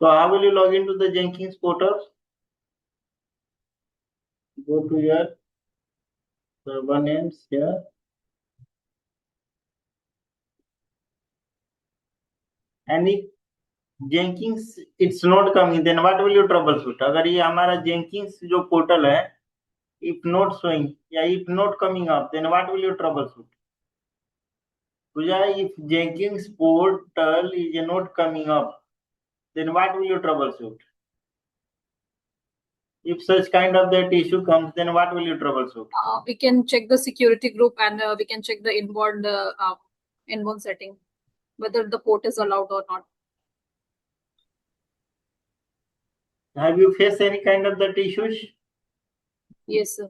So how will you log into the Jenkins portal? Go to your server names here. And if Jenkins it's not coming, then what will you troubleshoot? अगर ये हमारा Jenkins जो portal है, if not showing या if not coming up, then what will you troubleshoot? Pooja, if Jenkins portal is not coming up, then what will you troubleshoot? If such kind of that issue comes, then what will you troubleshoot? We can check the security group and we can check the inbound setting, whether the port is allowed or not. Have you faced any kind of that issues? Yes, sir.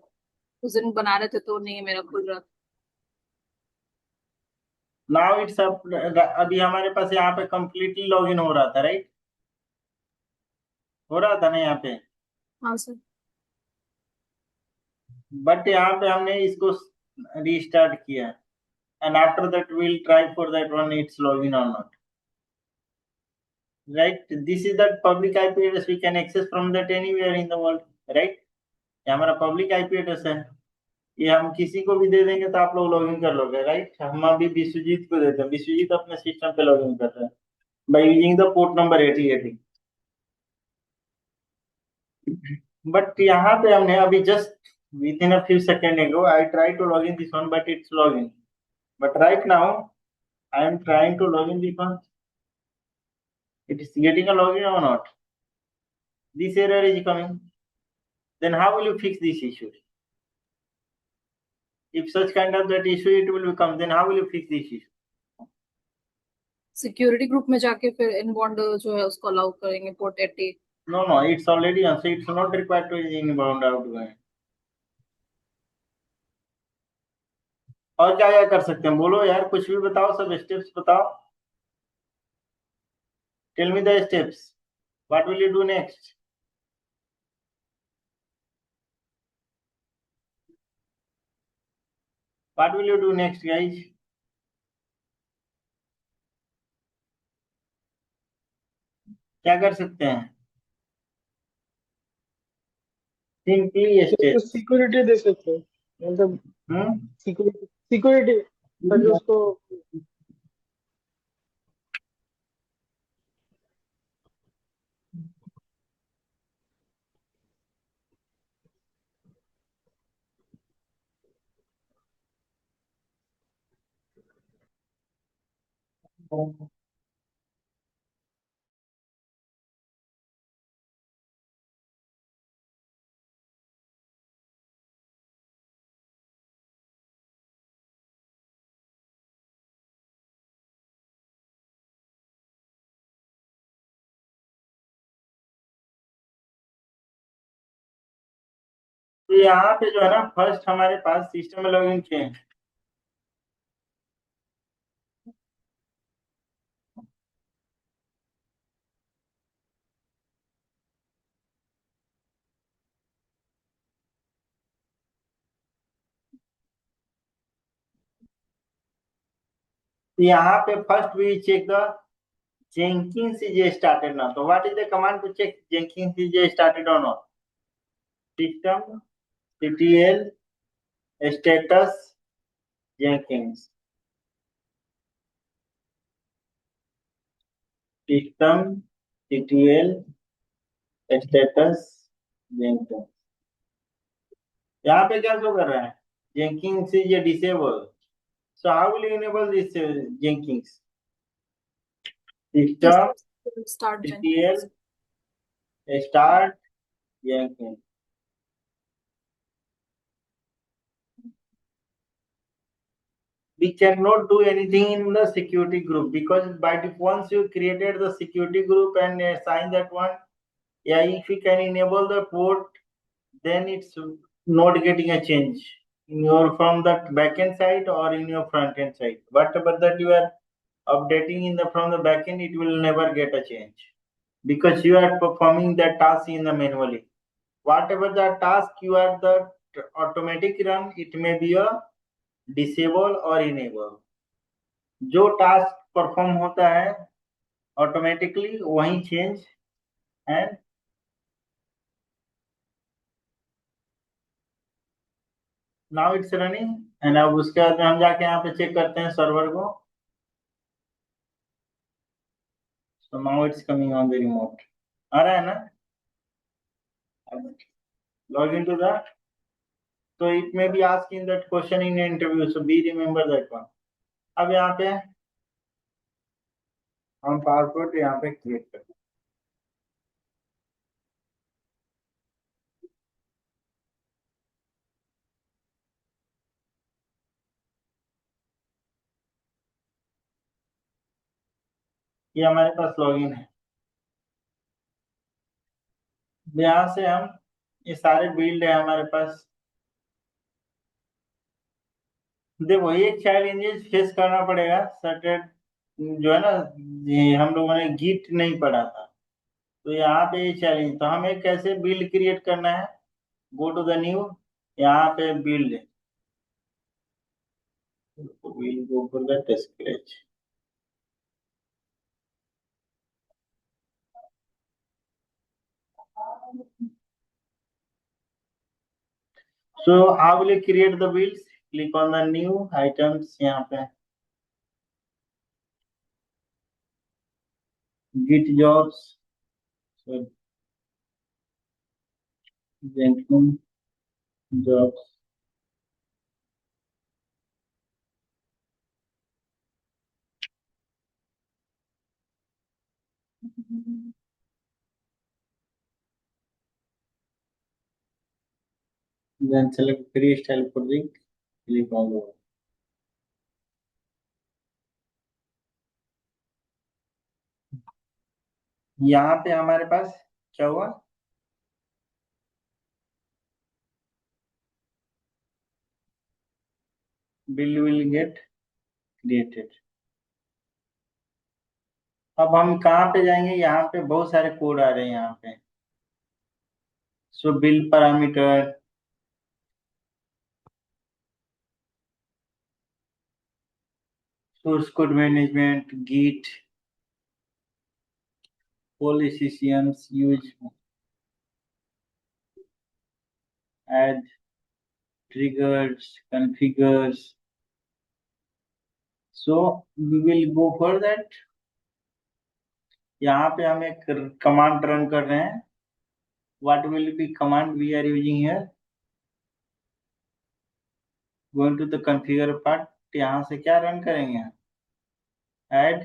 उस दिन बना रहे थे तो नहीं मेरा खुल रहा. Now it's up. अभी हमारे पास यहाँ पे completely login हो रहा था, right? हो रहा था ना यहाँ पे. हाँ सर. बट यहाँ पे हमने इसको रीस्टार्ट किया. And after that we'll try for that one it's login or not. Right? This is that public IP address we can access from that anywhere in the world. Right? ये हमारा public IP address है. ये हम किसी को भी दे देंगे तो आप लोग लॉगिन कर लोगे. राइट? हम अभी विश्वजीत को देते हैं. विश्वजीत अपने सिस्टम पे लॉगिन कर रहा है by using the port number 8080. But यहाँ पे हमने अभी just within a few seconds ago I tried to log in this one but it's login. But right now I am trying to log in this one. It is getting a login or not? This error is coming. Then how will you fix this issue? If such kind of that issue it will become, then how will you fix this issue? Security group में जाके फिर inbound जो है उसको allow करेंगे port 80. No, it's already on, so it's not required to inbound outgoing. और क्या क्या कर सकते हैं बोलो यार, कुछ भी बताओ, सब स्टेप्स बताओ. Tell me the steps. What will you do next? What will you do next guys? क्या कर सकते हैं? Simply step. सिक्योरिटी दे सकते हैं, मतलब सिक्योरिटी उसको तो यहाँ पे जो है ना, फर्स्ट हमारे पास सिस्टम में लॉगिन किए हैं. यहाँ पे first we check the Jenkins is started now. So what is the command to check Jenkins is started or not? System ctl status Jenkins. System ctl status Jenkins. यहाँ पे क्या show कर रहा है? Jenkins is disabled. So how will you enable this Jenkins? System start ctl start Jenkins. We cannot do anything in the security group because by default once you created the security group and assign that one, yeah, if you can enable the port, then it's not getting a change in your from that backend side or in your front end side. Whatever that you are updating in the from the backend, it will never get a change because you are performing that task in the manually. Whatever the task you are the automatic run, it may be a disable और enable. जो task perform होता है automatically वही change and now it's running and अब उसके बाद में हम जाके यहाँ पे चेक करते हैं सर्वर को. So now it's coming on the remote. आ रहा है ना? Log into that. So it may be asking that question in an interview. So be remember that one. अब यहाँ पे हम पासवर्ड यहाँ पे क्रिएट करते हैं. ये हमारे पास लॉगिन है. यहाँ से हम ये सारे बिल्ड है हमारे पास. देखो ये चैलेंजेस फेस करना पड़ेगा सर्टेन जो है ना. ये हम लोगों ने गिट नहीं पढ़ा था तो यहाँ पे ये चैलेंज. तो हमें कैसे बिल्ड क्रिएट करना है. Go to the new. यहाँ पे बिल्ड है. we'll go for the test scratch. So how will you create the builds? Click on the new items यहाँ पे. Git jobs. So Jenkins jobs. Then select freestyle project. Click on the. यहाँ पे हमारे पास क्या हुआ. Build will get created. अब हम कहाँ पे जाएंगे. यहाँ पे बहुत सारे कोड आ रहे हैं यहाँ पे. So build parameter. Source code management, Git, policies, use, add, triggers, configures. So we will go for that. यहाँ पे हम एक कमांड रन कर रहे हैं. What will be command we are using here? Going to the configure part. यहाँ से क्या रन करेंगे. Add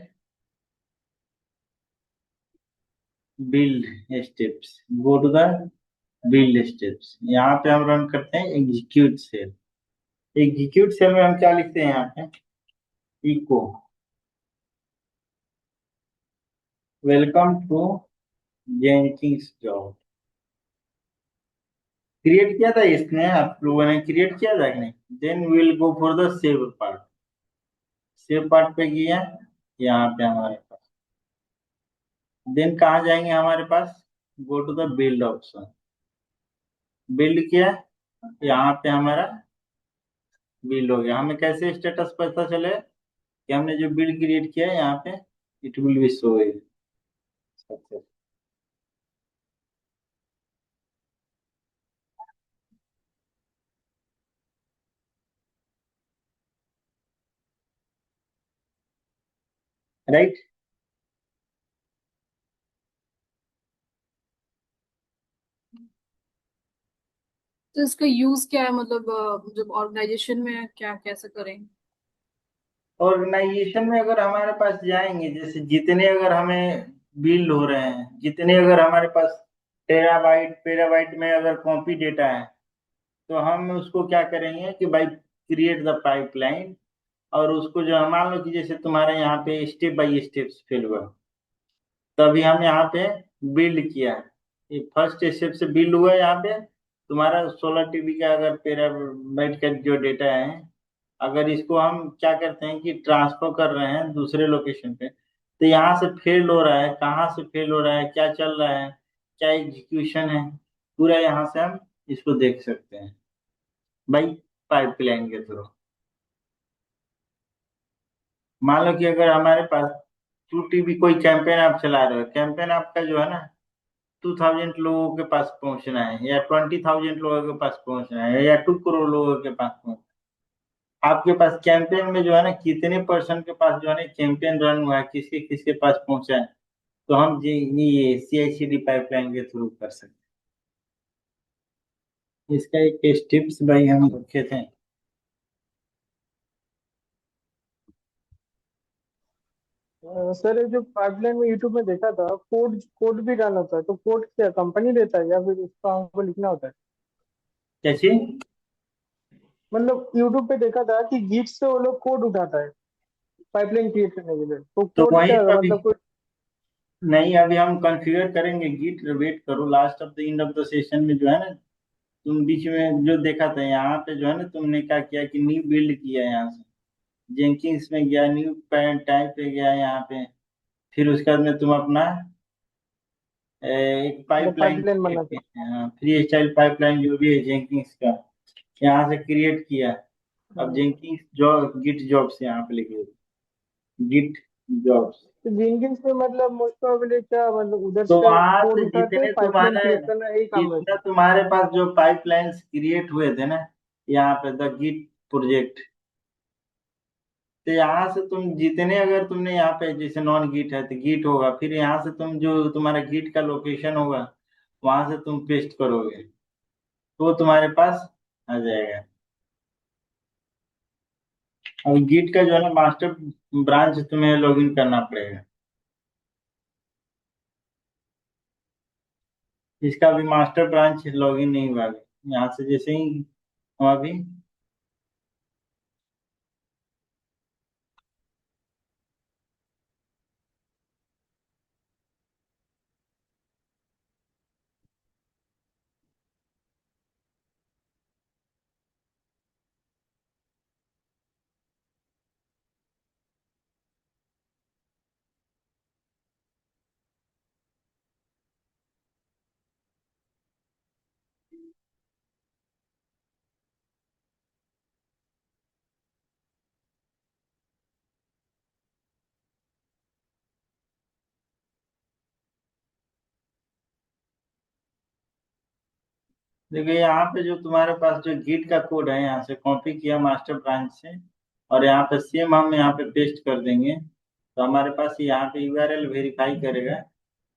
build steps. Go to the build steps. यहाँ पे हम रन करते हैं execute cell. execute cell में हम क्या लिखते हैं यहाँ पे. echo welcome to Jenkins job. Create किया था इसने. आप लोगों ने क्रिएट किया था कि नहीं. Then we will go for the save part. Save part पे गया यहाँ पे हमारे पास. देन कहाँ जाएंगे हमारे पास. Go to the build option. Build किया. यहाँ पे हमारा बिल्ड हो गया. हमें कैसे स्टेटस पता चले कि हमने जो बिल्ड क्रिएट किया है यहाँ पे it will be show success. Right. तो इसका यूज क्या है मतलब जब ऑर्गेनाइजेशन में क्या कैसे करें. ऑर्गेनाइजेशन में अगर हमारे पास जाएंगे जैसे जितने अगर हमें बिल्ड हो रहे हैं जितने अगर हमारे पास टेराबाइट पेराबाइट में अगर कॉपी डेटा है तो हम उसको क्या करेंगे कि भाई क्रिएट द पाइपलाइन. और उसको जो मान लो कि जैसे तुम्हारे यहाँ पे स्टेप बाय स्टेप फिल हुआ तभी हम यहाँ पे बिल्ड किया. ये फर्स्ट स्टेप से बिल्ड हुआ यहाँ पे. तुम्हारा 16 TB का अगर पेराबाइट का जो डेटा है अगर इसको हम क्या करते हैं कि ट्रांसफर कर रहे हैं दूसरे लोकेशन पे तो यहाँ से फेल हो रहा है. कहाँ से फेल हो रहा है क्या चल रहा है क्या एग्जीक्यूशन है पूरा यहाँ से हम इसको देख सकते हैं भाई पाइपलाइन के थ्रू. मान लो कि अगर हमारे पास 2 TB कोई कैंपेन आप चला रहे हो. कैंपेन आपका जो है ना 2000 लोगों के पास पहुंचना है या 20,000 लोगों के पास पहुंचना है या 2 करोड़ लोगों के पास पहुंचना है। आपके पास कैंपेन में जो है ना कितने पर्सन के पास जो है ना कैंपेन रन हुआ है, किसके किसके पास पहुंचा है, तो हम ये CI/CD पाइपलाइन के थ्रू कर सकते हैं। इसका एक स्टेप्स भाई हम रखे थे। सर ये जो पाइपलाइन में यूट्यूब में देखा था, कोड कोड भी डालना होता है, तो कोड क्या कंपनी देता है या फिर उसका हमको लिखना होता है? क्या चीज? मतलब यूट्यूब पे देखा था कि गिट से वो लोग कोड उठाता है पाइपलाइन क्रिएट करने के लिए, तो तो कोड वही क्या तो अभी मतलब कोई? नहीं, अभी हम कॉन्फ़िगर करेंगे गिट। वेट करो, last of the end of the session में जो है ना, तुम बीच में जो देखा था यहाँ पे जो है ना, तुमने क्या किया कि न्यू बिल्ड किया यहाँ से, जेंकिंस में गया, न्यू पैन टाइप पे गया यहाँ पे, फिर उसके बाद में तुम अपना एक मतलब पाइपलाइन पाइपलाइन क्रिएट बना था। किया, फ्री स्टाइल पाइपलाइन जो भी है जेंकिंस का, यहाँ से क्रिएट किया। अब हाँ। जेंकिंस जॉब गिट जॉब्स यहाँ पे लिखे, गिट जॉब्स। तो जेनकिंस में मतलब मोस्ट प्रोबेबली क्या मतलब उधर तो से वहां कोड से उठाते हैं, पाइपलाइन क्रिएट करना यही काम रहता जितना है? तुम्हारे पास जो पाइपलाइंस क्रिएट हुए थे ना, यहाँ पे द गिट प्रोजेक्ट, तो यहाँ से तुम जितने, अगर तुमने यहाँ पे जैसे नॉन गिट है तो गिट होगा, फिर यहाँ से तुम जो तुम्हारा गिट का लोकेशन होगा वहां से तुम पेस्ट करोगे तो तुम्हारे पास आ जाएगा। अब गिट का जो है ना मास्टर ब्रांच तुम्हें लॉगिन करना पड़ेगा। इसका भी मास्टर ब्रांच लॉगिन नहीं हुआ अभी। यहाँ से जैसे ही हम अभी देखिए, यहाँ पे जो तुम्हारे पास जो गिट का कोड है यहाँ से कॉपी किया मास्टर ब्रांच से, और यहाँ पे सेम हम यहाँ पे पेस्ट कर देंगे, तो हमारे पास यहाँ पे URL वेरीफाई करेगा।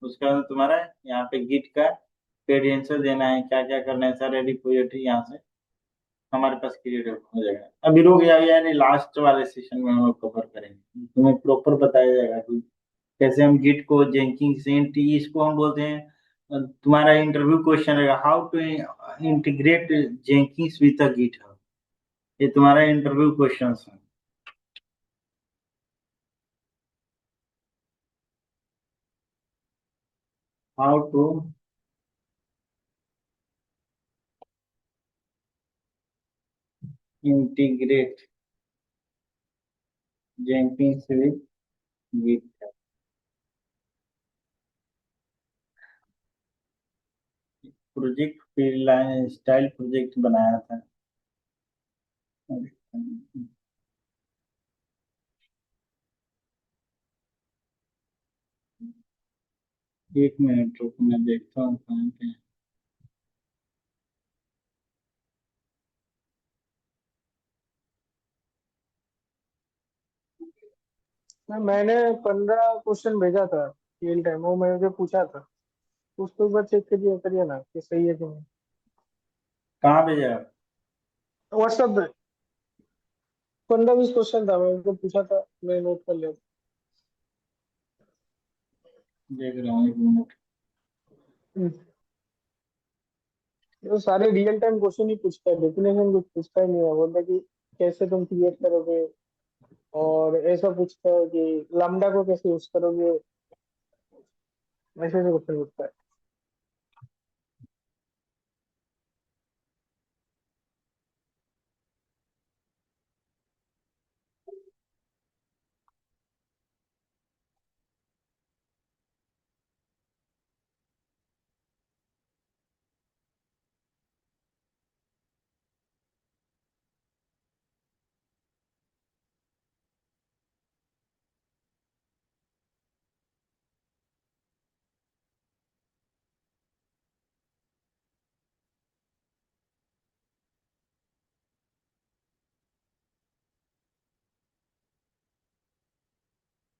उसका बाद तुम्हारा यहाँ पे गिट का क्रेडेंशियल देना है, क्या क्या करना है, सारे रिपोजिटरी यहाँ से हमारे पास क्रिएट हो जाएगा। अभी रुक जाओ यार, लास्ट वाले सेशन में हम कवर करेंगे, तुम्हें प्रॉपर बताया जाएगा कि कैसे हम गिट को जेंकिंग सेंट, इसको हम बोलते हैं। तुम्हारा इंटरव्यू क्वेश्चन रहेगा, how to integrate Jenkins with a GitHub. ये तुम्हारा इंटरव्यू क्वेश्चन है। How to integrate Jenkins with GitHub. Project style project बनाया था। एक मिनट रुको, मैं देखता हूँ कहाँ पे है। मैंने 15 क्वेश्चन भेजा था रियल टाइम, वो मैंने पूछा था, उसको एक बार चेक करिए करिए ना कि सही है कि नहीं। कहाँ भेजा है? व्हाट्सएप पे 15-20 क्वेश्चन था, मैंने उनको पूछा था, मैं नोट कर लिया देख रहा हूँ, एक मिनट। था। वो सारे रियल टाइम क्वेश्चन ही पूछता है, डेफिनेशन कुछ पूछता ही नहीं है, बोलता है कि कैसे तुम क्रिएट करोगे, और ऐसा पूछता है कि लैम्डा को कैसे यूज करोगे, ऐसे ऐसे क्वेश्चन पूछता है।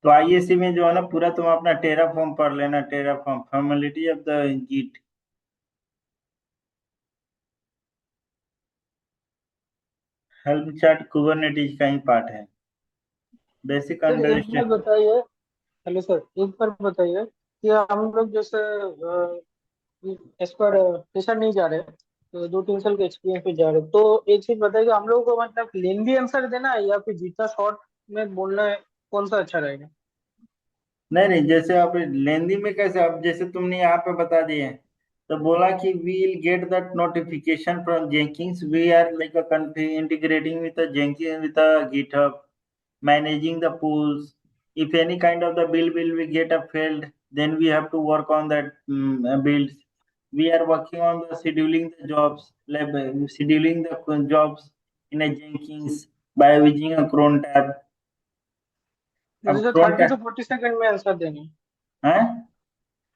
तो आईएससी में जो है ना पूरा तुम अपना टेराफॉर्म पढ़ लेना, Terraform formality of the git. Helm chart Kubernetes का ही पार्ट है, बेसिक सर एक बार अंडरस्टैंड। बताइए। हेलो सर, एक बार बताइए कि हम लोग जैसे इस पर प्रेशर नहीं जा रहे, तो 2-3 साल के एक्सपीरियंस पे जा रहे, तो एक चीज बताइए, हम लोग को मतलब लेंदी आंसर देना है या फिर जितना शॉर्ट में बोलना है, कौन सा अच्छा रहेगा? नहीं नहीं, जैसे आप लेंदी में कैसे, अब जैसे तुमने यहाँ पे बता दिए तो बोला कि we will get that notification from Jenkins, we are like a integrating with Jenkins with GitHub, managing the pools. If any kind of the bill will we get a failed, then we have to work on that builds. We are working on the scheduling the jobs, like scheduling the jobs in a Jenkins by using a cron tab. मुझे अब तो cron 30 to 40 second में answer देना है। है।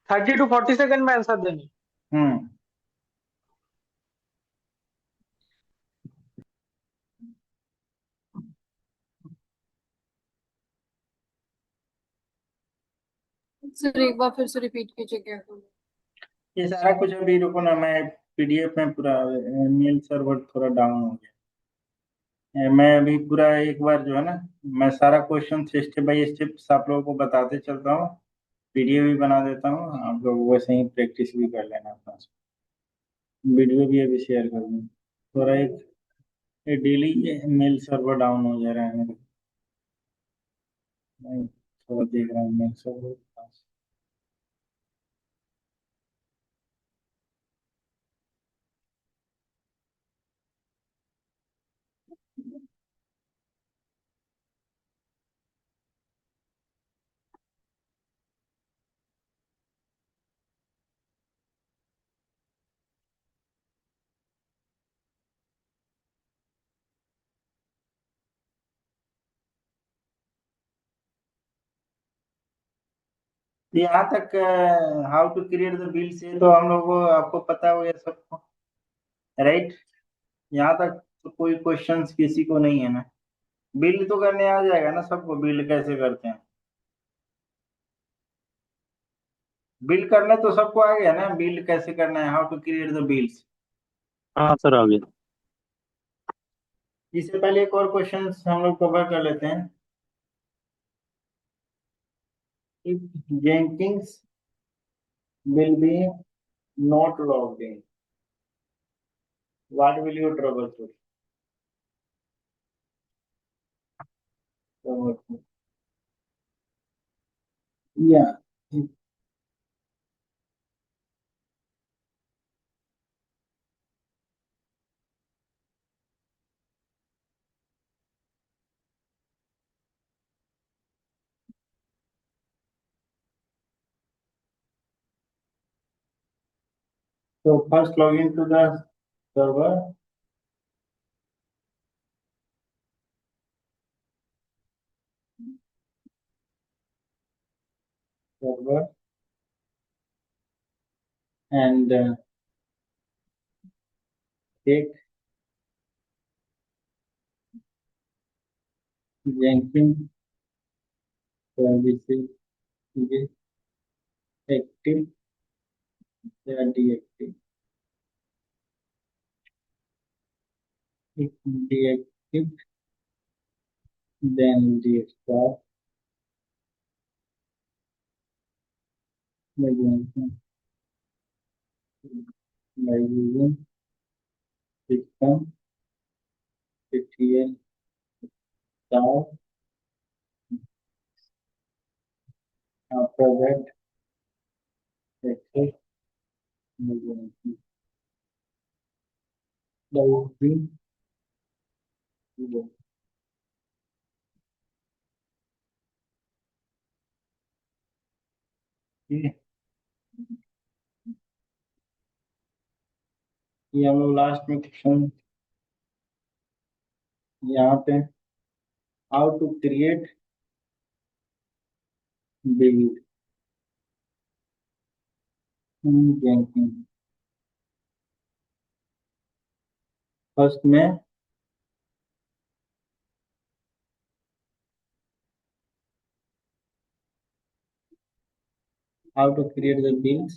30 to 40 second में answer देना है। हम्म। सर एक बार फिर से रिपीट कीजिए क्या? ये सारा कुछ अभी रुको ना, मैं पीडीएफ में पूरा मेल सर्वर थोड़ा डाउन हो गया। मैं अभी पूरा एक बार जो है ना, मैं सारा क्वेश्चन स्टेप बाय स्टेप आप लोगों को बताते चलता हूँ, वीडियो भी बना देता हूँ, आप लोग वैसे ही प्रैक्टिस भी कर लेना अपना। वीडियो भी अभी शेयर कर दूँ। थोड़ा एक डेली मेल सर्वर डाउन हो जा रहा है मेरे, मैं थोड़ा देख रहा हूँ मेल सर्वर। यहाँ तक how to create the build से तो हम लोग को, आपको पता हो गया सबको, राइट? यहाँ तक तो कोई क्वेश्चंस किसी को नहीं है ना? बिल्ड तो करने आ जाएगा ना सबको, बिल्ड कैसे करते हैं? बिल्ड करने तो सबको आ गया ना, बिल्ड कैसे करना है, how to create the builds. हाँ सर आ गया। इससे पहले एक और क्वेश्चन हम लोग कवर कर लेते हैं। If Jenkins will be not logged in, what will you troubleshoot? Troubleshoot. Yeah. So first log into the server. Server and take Jenkins services is active or deactive. If deactive, then restart the Jenkins by using system star. After that, access the Jenkins by using ये हम लोग last में question यहाँ पे, how to create build Jenkins. First में how to create the builds.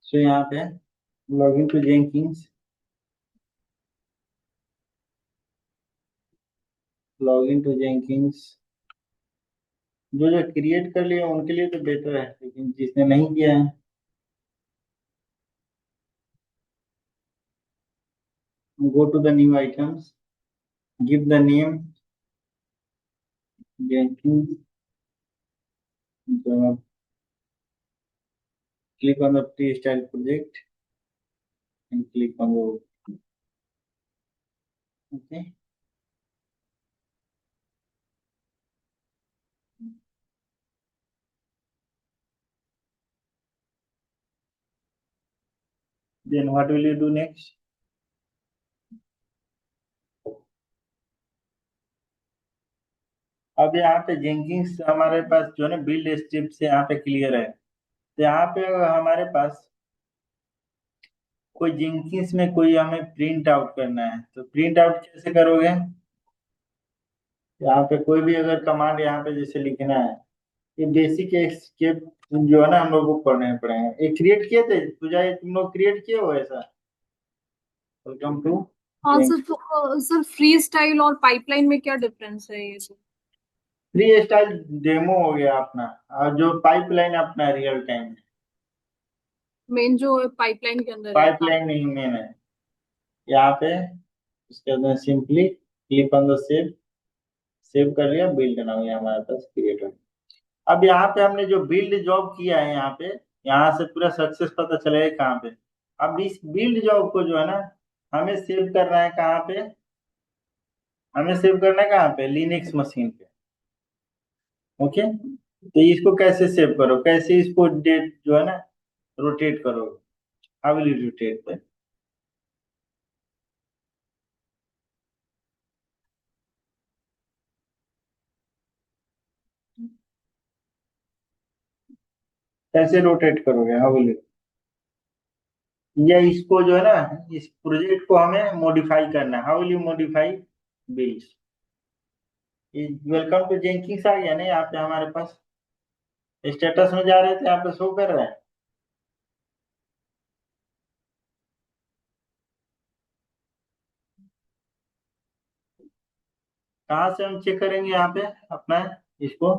So यहाँ पे login to Jenkins, login to Jenkins. जो जो क्रिएट कर लिया उनके लिए तो बेटर है, लेकिन जिसने नहीं किया है, go to the new items, give the name Jenkins, click on the freestyle project and click on the okay. Then what will you do next? अब यहाँ पे जेंकिंस हमारे पास जो है ना बिल्ड स्टेप से यहाँ पे क्लियर है, तो यहाँ पे अगर हमारे पास कोई जेंकिंस में कोई हमें प्रिंट आउट करना है, तो प्रिंट आउट कैसे करोगे? यहाँ पे कोई भी अगर कमांड यहाँ पे जैसे लिखना है, ये बेसिक स्टेप जो है ना हम लोग को पढ़ने पड़ेंगे। ये क्रिएट किए थे पूजा, ये तुम लोग क्रिएट किए हो ऐसा? Welcome to. हाँ सर, तो सर फ्री स्टाइल और पाइपलाइन में क्या डिफरेंस है ये सर? फ्री स्टाइल डेमो हो गया अपना, और जो पाइपलाइन अपना रियल टाइम। मेन जो पाइपलाइन के अंदर है पाइपलाइन नहीं मेन है यहाँ पे। उसके अंदर simply click on the save, save कर लिया, बिल्ड ना हुआ हमारे पास क्रिएट हो गया। अब यहाँ पे हमने जो बिल्ड जॉब किया है यहाँ पे, यहाँ से पूरा सक्सेस पता चलेगा कहाँ पे। अब इस बिल्ड जॉब को जो है ना हमें सेव करना है कहाँ पे? हमें सेव करना है कहाँ पे? लिनक्स मशीन पे। ओके, तो इसको कैसे सेव करो, कैसे इसको डेट जो है ना रोटेट करो? How will you rotate? कैसे रोटेट करोगे? How will you? या इसको जो है ना इस प्रोजेक्ट को हमें मॉडिफाई करना है। How will you modify builds? Welcome to Jenkins आ गया ना यहाँ पे हमारे पास। स्टेटस में जा रहे थे, यहाँ पे शो कर रहा है। कहाँ से हम चेक करेंगे यहाँ पे अपना इसको?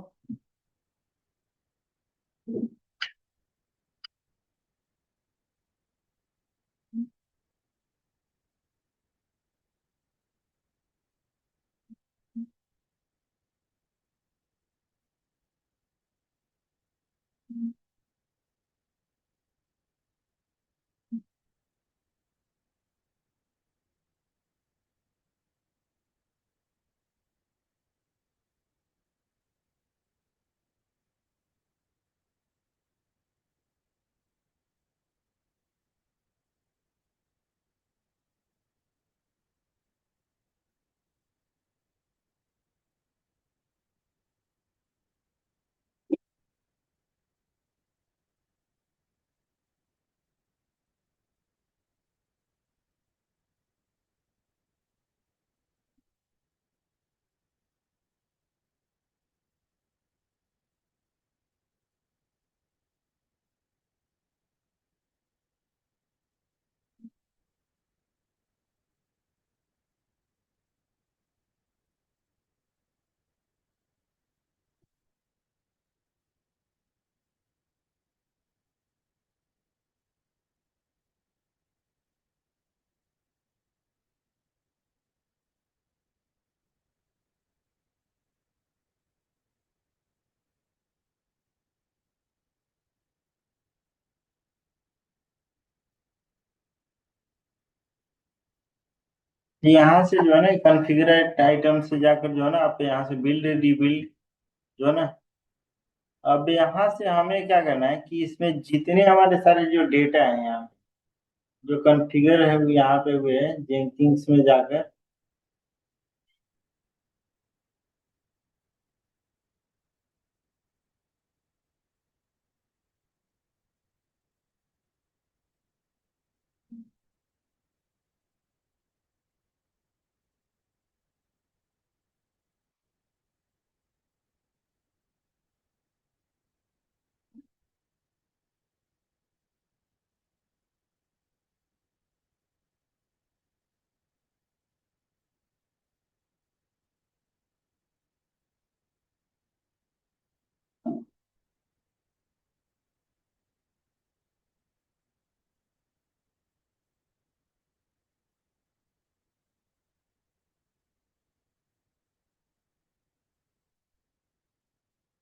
यहाँ से जो है ना कॉन्फ़िगर आइटम से जाकर जो है ना आप यहाँ से बिल्ड रीबिल्ड जो है ना, अब यहाँ से हमें क्या करना है कि इसमें जितने हमारे सारे जो डेटा है यहाँ जो कॉन्फ़िगर है वो यहाँ पे हुए हैं जेंकिंग्स में जाकर।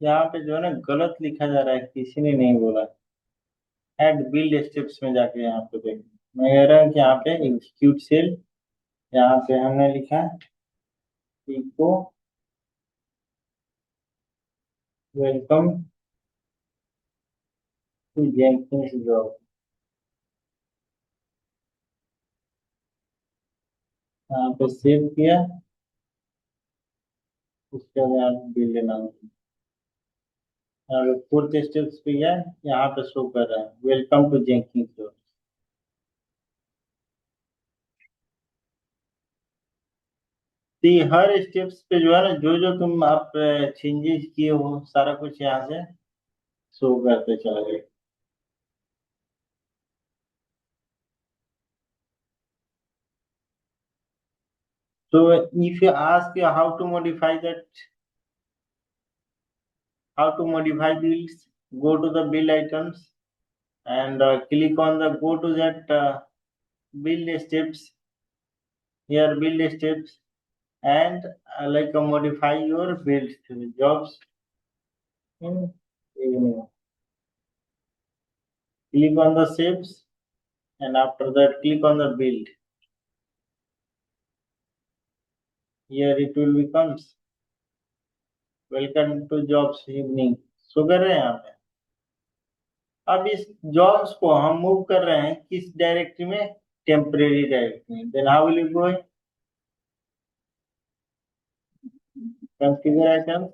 यहाँ पे जो है ना गलत लिखा जा रहा है, किसी ने नहीं बोला। ऐड बिल्ड स्टेप्स में जाके यहाँ पे देखो, मैं कह रहा हूँ कि यहाँ पे एग्जीक्यूट सेल, यहाँ पे हमने लिखा echo welcome to Jenkins job. यहाँ पे सेव किया, उसके बाद यहाँ बिल्ड नाम, यहाँ फोर्थ स्टेप्स पे गया, यहाँ पे शो कर रहा है वेलकम टू जेंकिंस जॉब। तो ये हर स्टेप्स पे जो है ना, जो जो तुम आप चेंजेस किए हो, सारा कुछ यहाँ से शो करते चला गया। So if you ask you how to modify that, how to modify builds, go to the build items and click on the go to that build steps. Here build steps and like modify your build jobs in evening. Click on the shapes and after that click on the build. Here it will becomes welcome to jobs evening. सो कर रहे हैं यहाँ पे। अब इस jobs को हम move कर रहे हैं किस डायरेक्टरी में, टेम्परेरी डायरेक्टरी में। Then how will you go, configure items,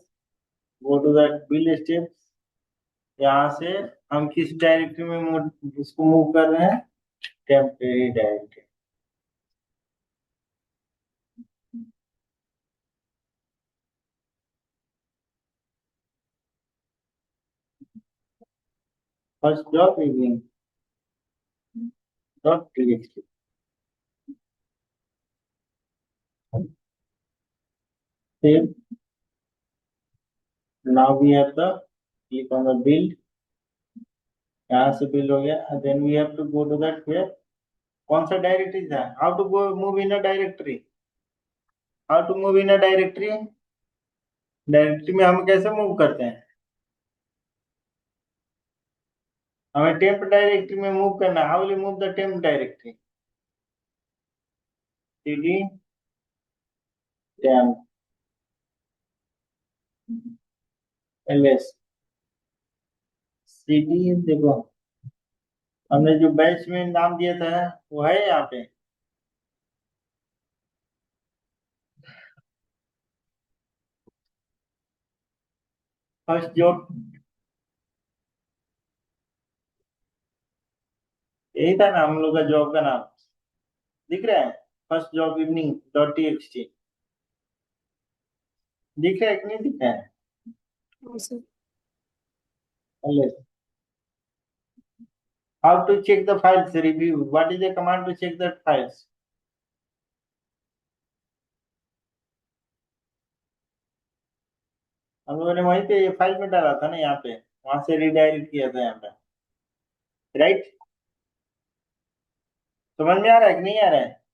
go to that build steps, यहाँ से हम किस डायरेक्टरी में इसको मूव कर रहे हैं, temporary directory. First job evening dot txt. Save. Now we have the click on the build, यहाँ से बिल्ड हो गया। Then we have to go to that where, कौन सा डायरेक्टरी था, how to go move in a directory, how to move in a directory. Directory में हम कैसे मूव करते हैं, हमें टेम्प डायरेक्टरी में मूव करना है। How will you move the temp directory, cd temp ls cd। देखो हमने जो बैच में नाम दिया था वो है यहाँ पे, फर्स्ट जॉब, यही था ना हम लोग का जॉब का नाम, दिख रहा है, first job evening dot txt, दिख रहा है कि नहीं दिख रहा है। Also, ls, how to check the files review, what is the command to check the files, हम लोगों ने वहीं पे फाइल में डाला था ना, यहाँ पे वहां से रिडायरेक्ट किया था यहाँ पे, राइट। समझ में आ रहा है कि नहीं आ रहा है।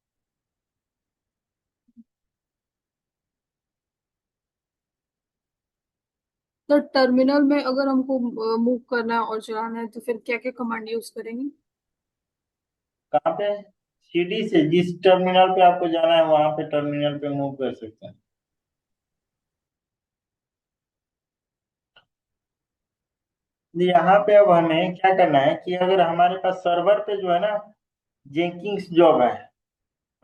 तो टर्मिनल में अगर हमको मूव करना है और चलाना है तो फिर क्या क्या कमांड यूज करेंगे? कहाँ पे, सीडी से जिस टर्मिनल पे आपको जाना है वहां पे टर्मिनल पे मूव कर सकते हैं। यहाँ पे अब हमें क्या करना है कि अगर हमारे पास सर्वर पे जो है ना जेंकिंग्स जॉब है,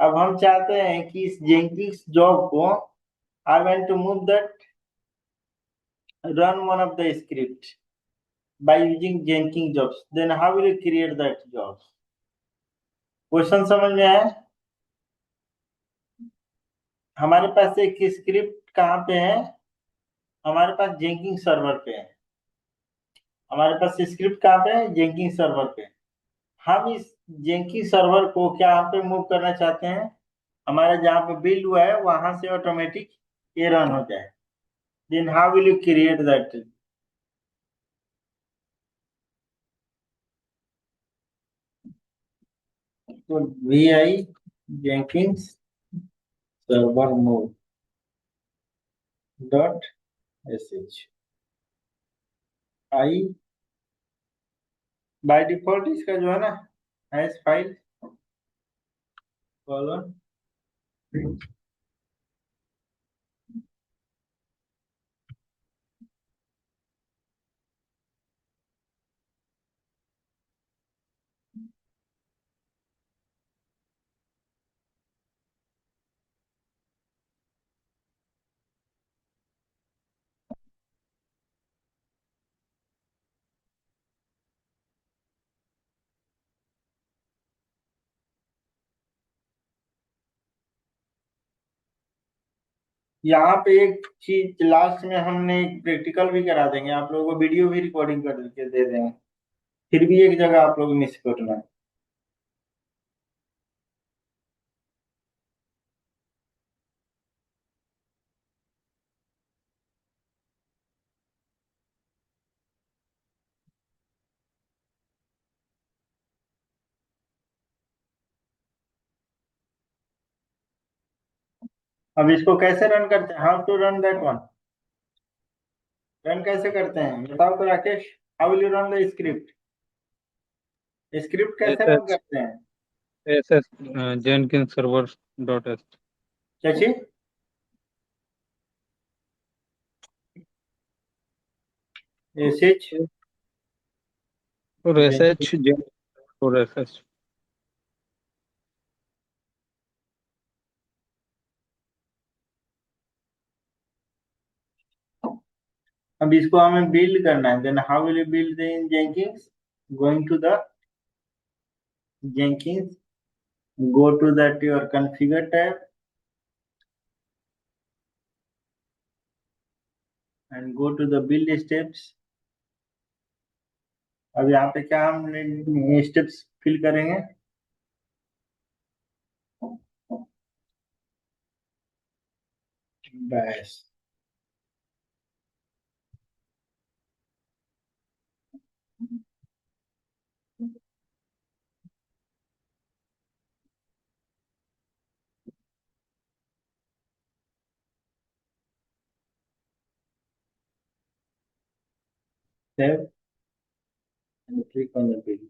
अब हम चाहते हैं कि इस जेंकिंग्स जॉब को I want to move that, run one of the script by using Jenkins jobs, then how will you create that job. Question समझ में आया। हमारे पास एक स्क्रिप्ट कहाँ पे है, हमारे पास जेंकिंग सर्वर पे है, हमारे पास स्क्रिप्ट कहाँ पे है, जेंकिंग सर्वर पे। हम इस जेंकिंग सर्वर को क्या यहाँ पे मूव करना चाहते हैं, हमारा जहाँ पे बिल्ड हुआ है वहां से ऑटोमेटिक ये रन हो जाए। Then how will you create that, तो we I Jenkins server move dot sh, I by default इसका जो है ना हैश फाइल कॉलन यहाँ पे एक चीज लास्ट में हमने एक प्रैक्टिकल भी करा देंगे, आप लोगों को वीडियो भी रिकॉर्डिंग करके दे देंगे, फिर भी एक जगह आप लोग मिस करना है। अब इसको कैसे रन करते हैं, how to run that one, run कैसे करते हैं बताओ तो Rakesh, how will you run the script, script कैसे रन SS करते हैं? SS Jenkins servers dot s क्या चीज? एसएच और sh और sh अब इसको हमें बिल्ड करना है, then how will you build in Jenkins, going to the Jenkins, go to that your configure tab and go to the build steps। अब यहाँ पे क्या हम स्टेप्स फिल करेंगे, बस save and click on the build।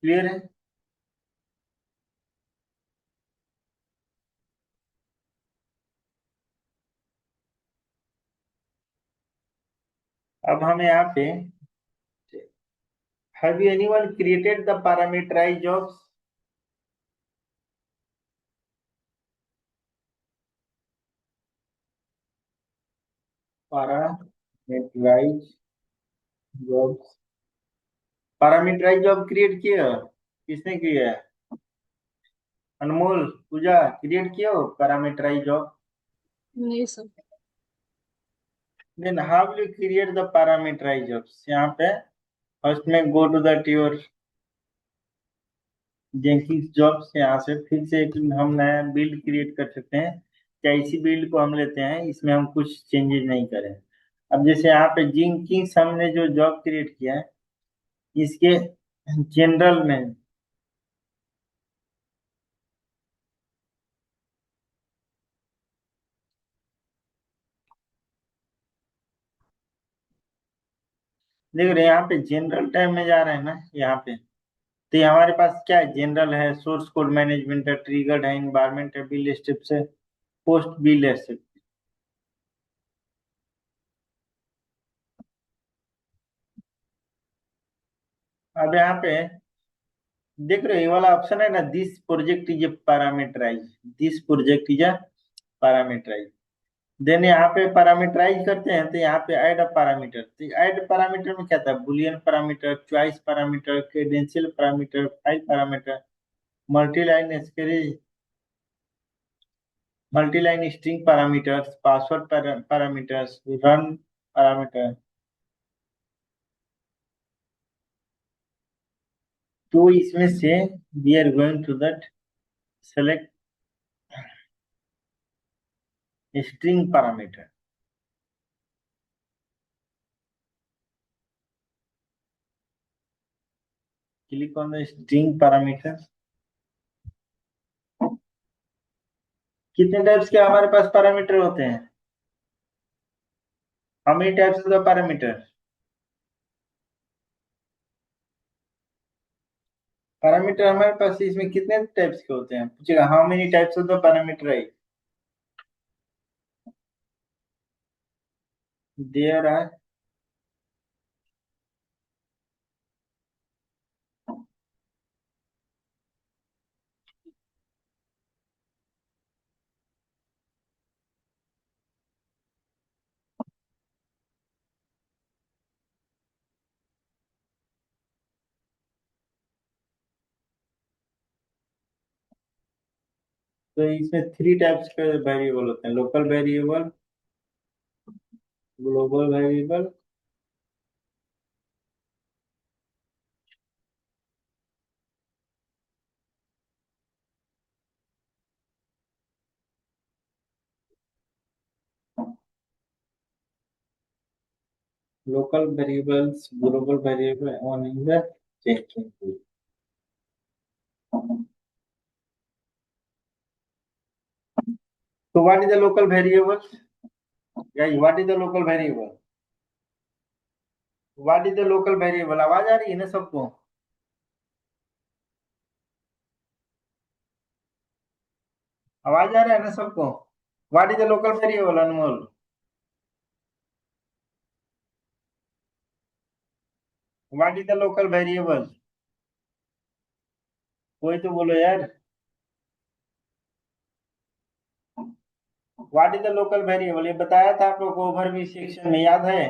Clear है? अब हमें यहाँ पे have you anyone created the parameterized jobs? parameterized jobs, parameterized job create किया किसने किया है? अनमोल पूजा क्रिएट किया हो parameterized जॉब? नहीं sir. then how will you create the parameterized jobs? यहाँ पे फर्स्ट में go to that your Jenkins jobs, यहाँ से फिर से एक हम नया बिल्ड क्रिएट कर सकते हैं, क्या इसी बिल्ड को हम लेते हैं, इसमें हम कुछ चेंजेस नहीं करें। अब जैसे यहाँ पे जेंकिंस हमने जो जॉब क्रिएट किया है इसके जनरल में देख रहे हैं, यहाँ पे जनरल टैब में जा रहे हैं ना यहाँ पे, तो ये हमारे पास क्या है, जनरल है, सोर्स कोड मैनेजमेंट है, ट्रिगर्ड है, इन्वायरमेंट है, बिल्ड स्टेप्स है, पोस्ट बिल्ड है। अब यहाँ पे देख रहे हो ये वाला ऑप्शन है ना, this project is parameterize, this project is parameterize, then यहाँ पे पैरामीटराइज करते हैं तो यहाँ पे ऐड अ पैरामीटर, तो ऐड पैरामीटर में क्या था, boolean parameter, choice parameter, credential parameter, file parameter, multiline screen, multiline string parameters, password parameters, run parameter. तो इसमें से we are going to that select A string parameter. Click on the string parameter. कितने types के हमारे पास parameter होते हैं? How many types of the parameter? Parameter हमारे पास इसमें कितने टाइप्स के होते हैं? पूछेगा how many types of the parameter है? देयर आर तो इसमें 3 टाइप्स के वेरिएबल होते हैं, local variable, global variable, local variables, global variable, on in the checking tool. So what is the local variable? Guys, what is the local variable? What is the local variable? आवाज आ रही है ना सबको? आवाज आ रहा है ना सबको? What is the local variable, Anmol? What is the local variable? कोई तो बोलो यार. What is the local variable? ये बताया था आप लोग को ओवरव्यू सेक्शन में, याद है?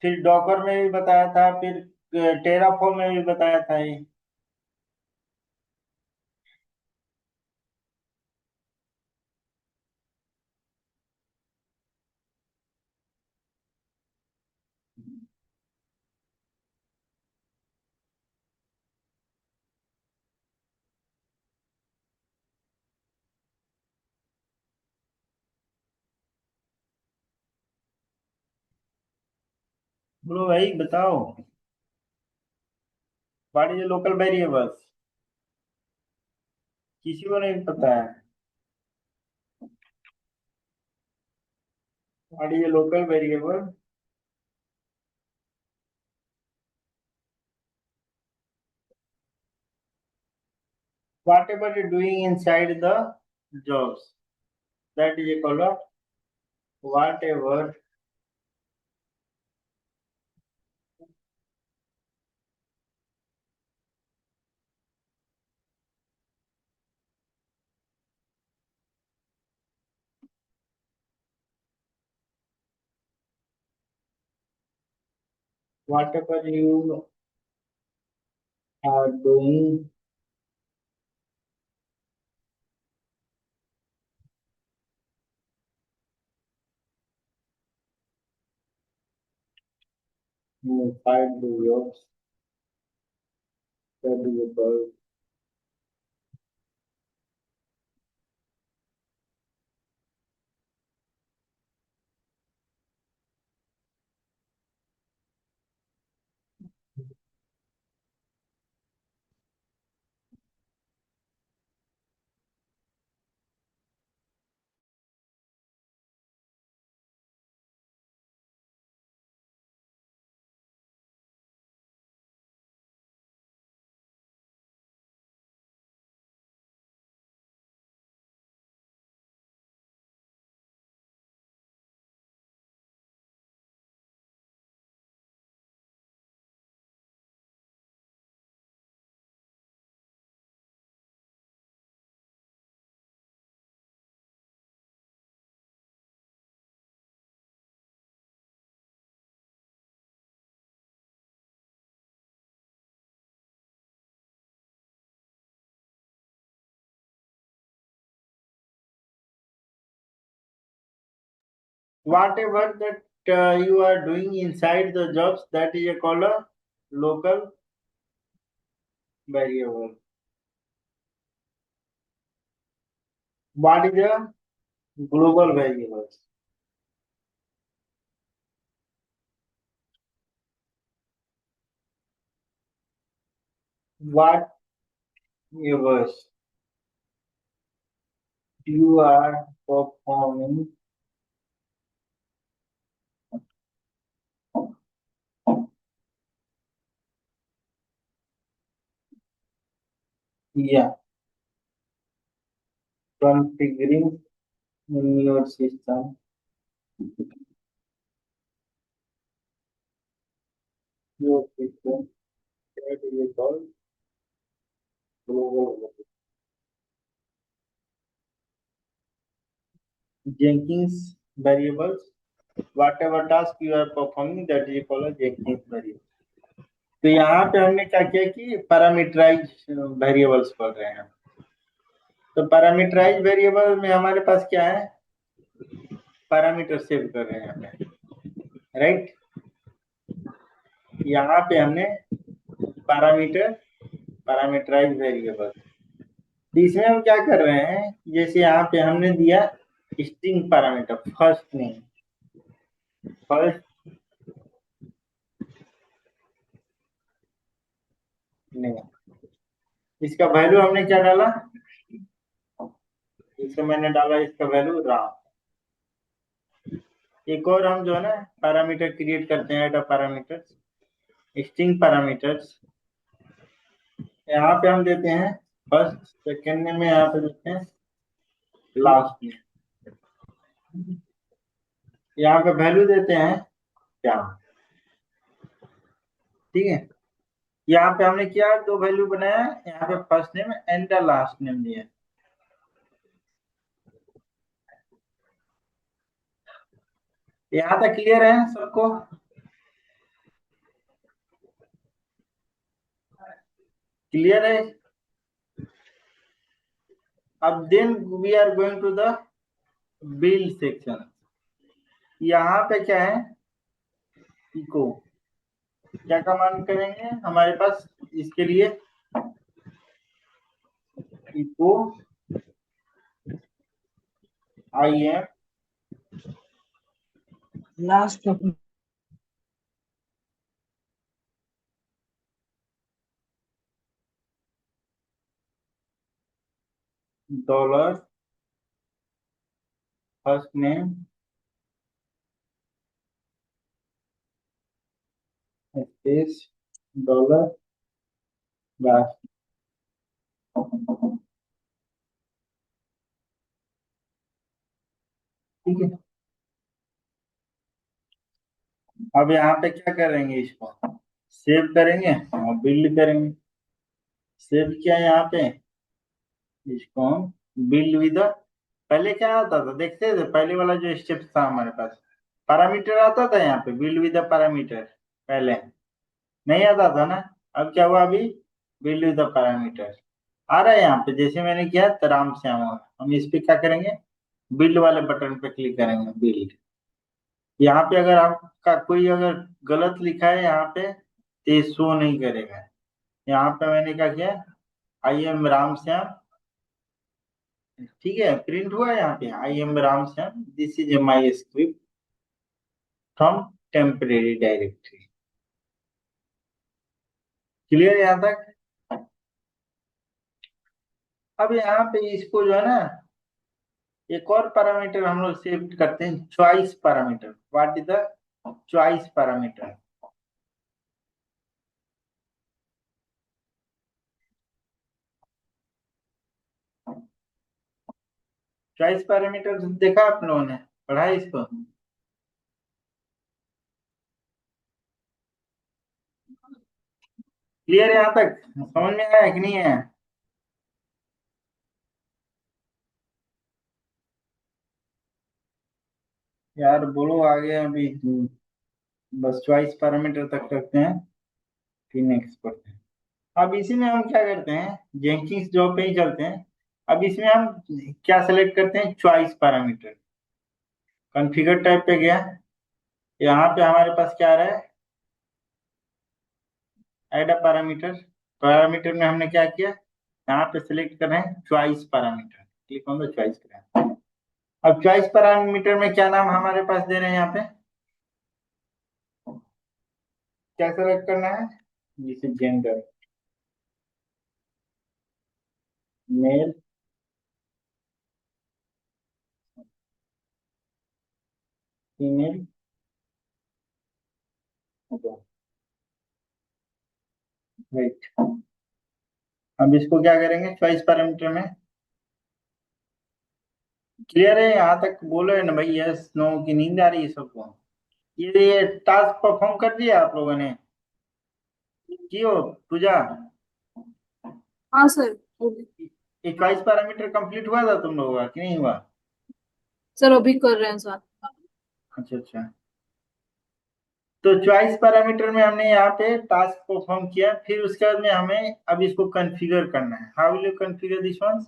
फिर डॉकर में भी बताया था, फिर टेराफॉर्म में भी बताया था ये. बोलो भाई बताओ. What is the local variables? किसी को नहीं पता है. What is the local variable? Whatever you're doing inside the jobs, that is called a whatever whatever you are doing inside the jobs, that is called whatever that you are doing inside the jobs, that is called a local variable. What is the global variables. What universe you are performing yeah configuring in your system that is called global variable. Jenkins variables, whatever task you are performing that is called a Jenkins variable. तो यहाँ पे हमने क्या किया कि parameterise variables पढ़ रहे हैं। तो पैरामीटराइज वेरिएबल में हमारे पास क्या है, पैरामीटर सेव कर रहे हैं यहाँ पे, राइट। यहाँ पे हमने पैरामीटराइज वेरिएबल, तो इसमें हम क्या कर रहे हैं, जैसे यहाँ पे हमने दिया स्ट्रिंग पैरामीटर फर्स्ट नेम, इसका वैल्यू हमने क्या डाला, इसका मैंने डाला इसका वैल्यू राम। एक और हम जो है ना पैरामीटर क्रिएट करते हैं, एड पैरामीटर्स, स्ट्रिंग पैरामीटर्स। यहाँ पे हम देते हैं फर्स्ट, सेकेंड में यहाँ पे देते हैं लास्ट में, यहाँ पे वैल्यू देते हैं क्या, ठीक है। यहाँ पे हमने क्या दो वैल्यू बनाया, यहाँ पे first name and last name दिया। यहाँ तक क्लियर है सबको, क्लियर है। अब then we are going to the build section. यहाँ पे क्या है, इको क्या कमांड करेंगे हमारे पास इसके लिए, echo I am last dollar first name space dollar last, ठीक है। अब यहाँ पे क्या करेंगे, इसको सेव करेंगे और बिल्ड करेंगे। सेव किया यहाँ पे, इसको हम बिल्ड विद, पहले क्या आता था देखते थे, पहले वाला जो स्टेप था हमारे पास, पैरामीटर आता था यहाँ पे, बिल्ड विद पैरामीटर पहले नहीं आता था ना। अब क्या हुआ, अभी बिल्ड विद पैरामीटर आ रहा है यहाँ पे, जैसे मैंने किया तो राम श्याम हुआ। हम इस पे क्या करेंगे, बिल्ड वाले बटन पे क्लिक करेंगे, बिल्ड। यहाँ पे अगर आपका कोई अगर गलत लिखा है यहाँ पे तो ये शो नहीं करेगा। यहाँ पे मैंने क्या किया, आई एम राम श्याम, ठीक है, प्रिंट हुआ यहाँ पे आई am Ram Shyam, this is my script from temporary directory. Clear यहाँ तक। अब यहाँ पे इसको जो है ना, एक और पैरामीटर हम लोग सेव करते हैं, choice parameter. What is the choice parameter, choice parameter देखा आप लोगों ने, पढ़ा है इसको, क्लियर यहाँ तक, समझ में आया कि नहीं है। यार बोलो आगे, अभी बस चॉइस पैरामीटर तक रखते हैं, फिर नेक्स्ट पढ़ते हैं। अब इसी में हम क्या करते हैं, जेंकिंस जॉब पे ही चलते हैं। अब इसमें हम क्या सेलेक्ट करते हैं, चॉइस पैरामीटर। कॉन्फ़िगर टाइप पे गया, यहाँ पे हमारे पास क्या आ रहा है, ऐड अ पैरामीटर। पैरामीटर में हमने क्या किया, यहाँ पे सिलेक्ट कर रहे हैं choice parameter, click on the choice करें। अब चॉइस पैरामीटर में क्या नाम हमारे पास दे रहे हैं यहाँ पे, क्या सेलेक्ट करना है, जिसे जेंडर, मेल, फीमेल, राइट। अब इसको क्या करेंगे चॉइस पैरामीटर में, क्लियर है यहाँ तक, बोलो है ना भाई, यस नो की नींद आ रही है सबको। ये टास्क परफॉर्म कर दिया आप लोगों ने, की हो पूजा, हाँ सर। ये चॉइस पैरामीटर कंप्लीट हुआ था तुम लोगों का कि नहीं हुआ? सर अभी कर रहे हैं सर। अच्छा अच्छा, तो चॉइस पैरामीटर में हमने यहाँ पे टास्क परफॉर्म किया, फिर उसके बाद में हमें अब इसको कॉन्फ़िगर करना है। How will you configure this one,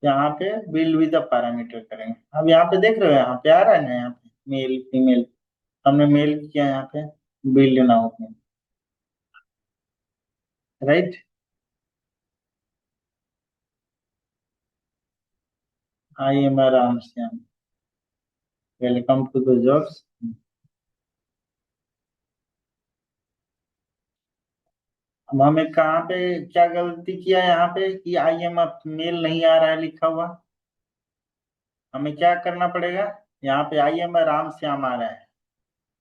यहाँ पे बिल्ड विद द पैरामीटर करेंगे। अब यहाँ पे देख रहे हो, यहाँ पे आ रहा है ना, यहाँ पे मेल फीमेल, हमने मेल किया यहाँ पे, build now right. I am Ram Shyam, welcome to the jobs. अब हमें कहाँ पे क्या गलती किया यहाँ पे कि आई एम मेल नहीं आ रहा है लिखा हुआ, हमें क्या करना पड़ेगा, यहाँ पे आई एम राम श्याम आ रहा है,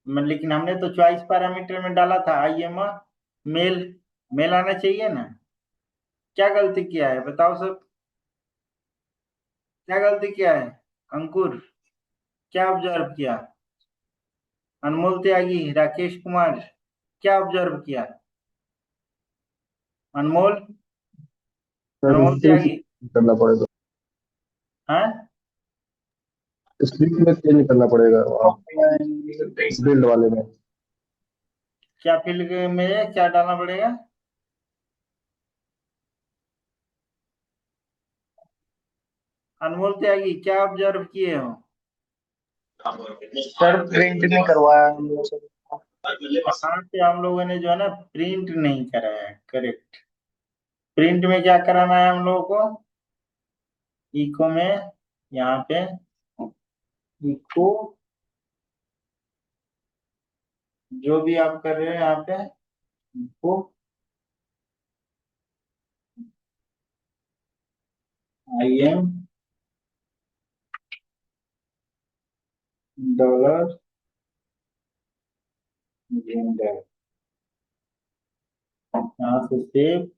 लेकिन हमने तो चॉइस पैरामीटर में डाला था आई एम मेल, मेल आना चाहिए ना। क्या गलती किया है बताओ सब, क्या गलती किया है अंकुर, क्या ऑब्जर्व किया, अनमोल त्यागी, राकेश कुमार, क्या ऑब्जर्व किया, अनमोल, सर अनमोल स्लिप त्यागी, करना पड़ेगा, हाँ स्लिप में चेंज करना पड़ेगा बिल्ड वाले में। क्या फील्ड में क्या डालना पड़ेगा, अनमोल त्यागी क्या ऑब्जर्व किए हो? सर प्रिंट नहीं करवाया हम लोग से। यहाँ पे हम लोगों ने जो है ना प्रिंट नहीं कराया है, करेक्ट। प्रिंट में क्या कराना है हम लोगों को, इको में, यहाँ पे इको, जो भी आप कर रहे हो यहाँ पे echo I am dollar gender, यहाँ से save,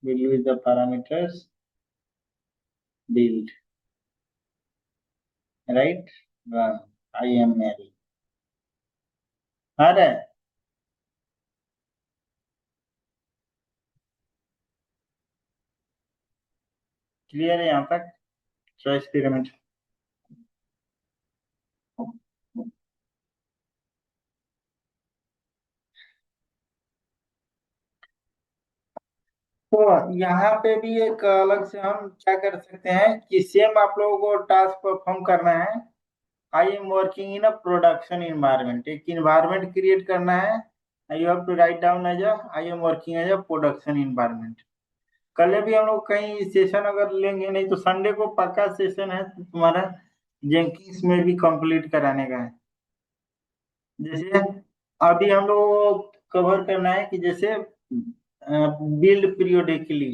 will use the parameters build, right, run, I am Mary, आ रहा है, क्लियर है यहाँ तक चॉइस पिरामिड। तो यहाँ पे भी एक अलग से हम क्या कर सकते हैं कि सेम आप लोगों को टास्क परफॉर्म करना है, I am working in a production environment, एक इन्वायरमेंट क्रिएट करना है, you have to write down as a I am working as a production environment. कल भी हम लोग कहीं सेशन अगर लेंगे, नहीं तो संडे को पक्का सेशन है तो तुम्हारा जेंकिंस में भी कंप्लीट कराने का है। जैसे अभी हम लोग कवर करना है कि जैसे बिल्ड पीरियोडिकली,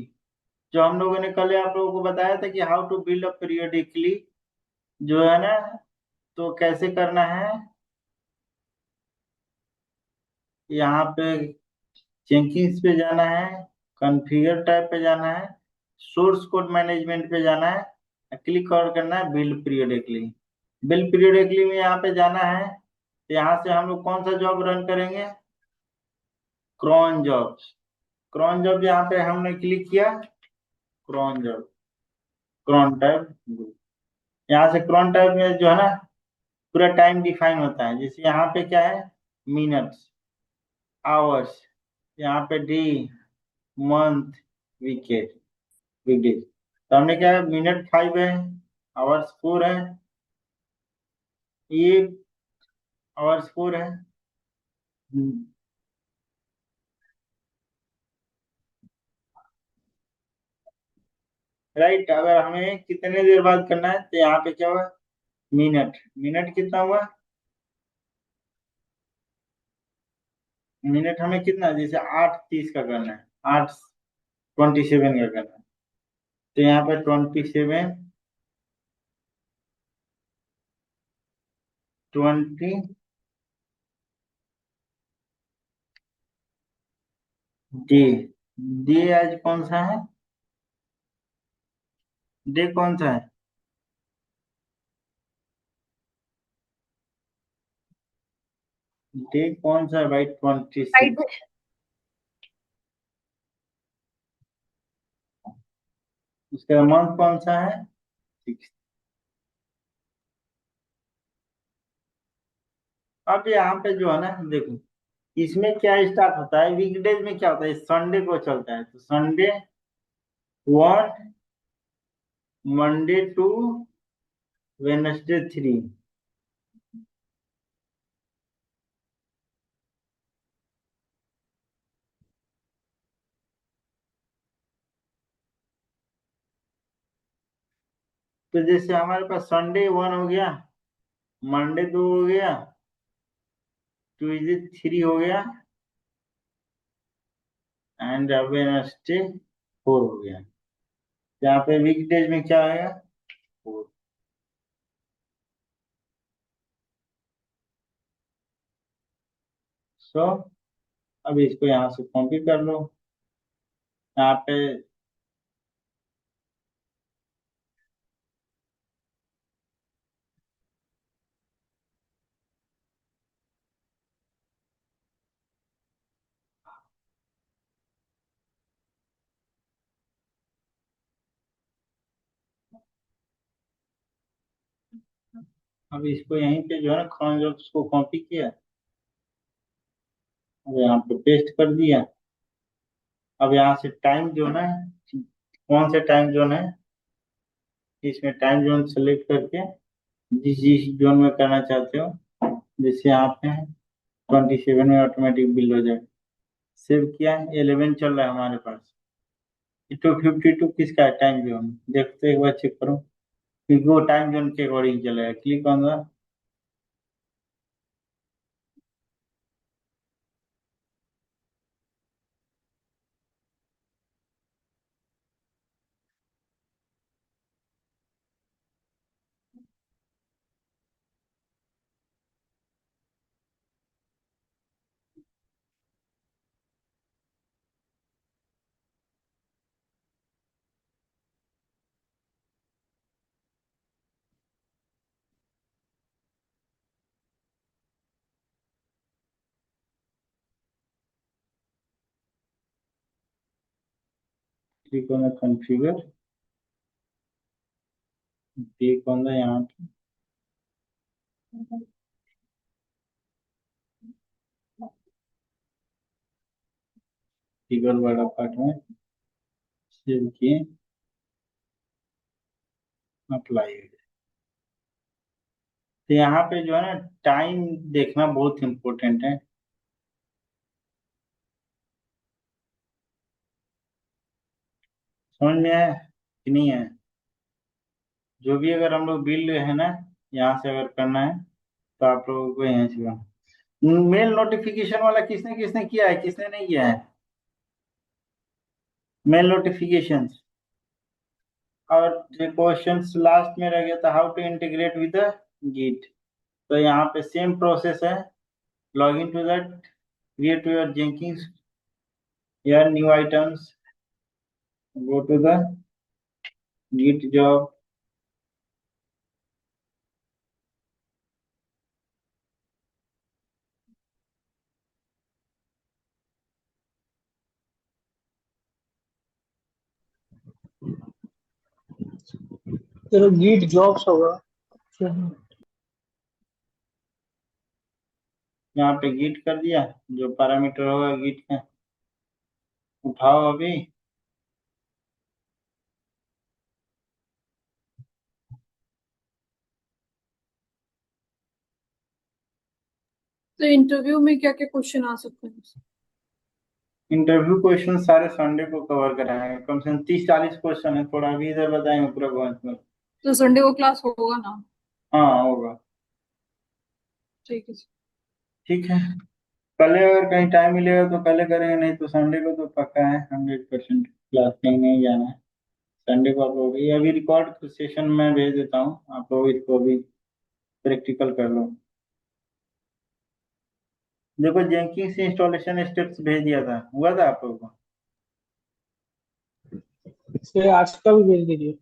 जो हम लोगों ने कल आप लोगों को बताया था कि how to build up periodically, जो है ना, तो कैसे करना है, यहाँ पे जेंकिंस पे जाना है, कॉन्फ़िगर टैब पे जाना है, सोर्स कोड मैनेजमेंट पे जाना है, क्लिक और करना है बिल्ड पीरियोडिकली। बिल्ड पीरियोडिकली में यहाँ पे जाना है, तो यहाँ से हम लोग कौन सा जॉब रन करेंगे, क्रॉन जॉब्स, क्रॉन जॉब यहाँ पे हमने क्लिक किया, क्रॉन जॉब, क्रॉन टैब, यहाँ से क्रॉन टैब में जो है ना पूरा टाइम डिफाइन होता है, जैसे यहाँ पे क्या है, मिनट्स, आवर्स, यहाँ पे डे, मंथ, वीकेड, वीकडेज, तो हमने क्या है, मिनट 5 है, आवर्स 4 है, ये आवर्स 4 है, राइट। अगर हमें कितने देर बाद करना है तो यहाँ पे क्या हुआ, मिनट। मिनट कितना हुआ, मिनट हमें कितना, जैसे 8:30 का करना है, 8:27 का करना है, तो यहाँ पे 27, 20, डे। डे आज कौन सा है, डे कौन सा है, डे कौन सा है भाई, 26। उसका मंथ कौन सा है, 6। अब यहाँ पे जो है ना देखो, इसमें क्या स्टार्ट होता है, वीकडेज में क्या होता है, संडे को चलता है, तो संडे 1, मंडे 2, वेडनेसडे 3। तो जैसे हमारे पास संडे 1 हो गया, मंडे 2 हो गया, ट्यूजडे 3 हो गया, एंड वेडनेसडे 4 हो गया। यहाँ पे वीकडेज में क्या आएगा, 4। सो अब इसको यहाँ से कॉपी कर लो, यहाँ पे अब इसको यहीं पे जो है ना cron jobs को कॉपी किया, अब यहाँ पे पेस्ट कर दिया। अब यहाँ से टाइम जोन है, कौन से टाइम जोन है, इसमें टाइम जोन सेलेक्ट करके जिस जिस जोन में करना चाहते हो, जैसे यहाँ पे है 27 में ऑटोमेटिक बिल हो जाए। सेव किया, 11 चल रहा है हमारे पास। 252 किसका है, टाइम जोन, देखते एक बार चेक करो, क्योंकि वो टाइम जोन के अकॉर्डिंग चलेगा। Click on the, click on the configure, click on the यहाँ पे फिगर वाला पार्ट में सेव किए, अप्लाई। तो यहाँ पे जो है ना टाइम देखना बहुत इम्पोर्टेंट है। समझ में आया कि नहीं है, जो भी अगर हम लोग बिल है ना यहाँ से अगर करना है तो आप लोगों को यहाँ से मेल नोटिफिकेशन वाला किसने किसने किया है, किसने नहीं किया है, मेल नोटिफिकेशन। और जो क्वेश्चन लास्ट में रह गया था, how to integrate with the git, तो यहाँ पे सेम प्रोसेस है, log in to that, create your Jenkins, यार new items, go to the git job, चलो गीट जॉब्स होगा। यहाँ पे गिट कर दिया, जो पैरामीटर होगा गिट का उठाओ अभी। तो इंटरव्यू में क्या क्या क्वेश्चन आ सकते हैं? इंटरव्यू क्वेश्चन सारे संडे को कवर कराएंगे, कम से कम 30-40 क्वेश्चन है, थोड़ा भी इधर बताएंगे पूरा पॉइंट में। तो संडे को क्लास होगा ना? हाँ होगा। ठीक है। ठीक है, कल अगर कहीं टाइम मिलेगा तो कल करेंगे, नहीं तो संडे को तो पक्का है 100% क्लास कहीं नहीं जाना है। संडे को आप लोग ये अभी रिकॉर्ड सेशन में भेज देता हूँ, आप लोग इसको भी प्रैक्टिकल कर लो। देखो जेंकिंग्स इंस्टॉलेशन स्टेप्स भेज दिया था, हुआ था आप लोगों को? इसे आज का भी भेज दीजिए।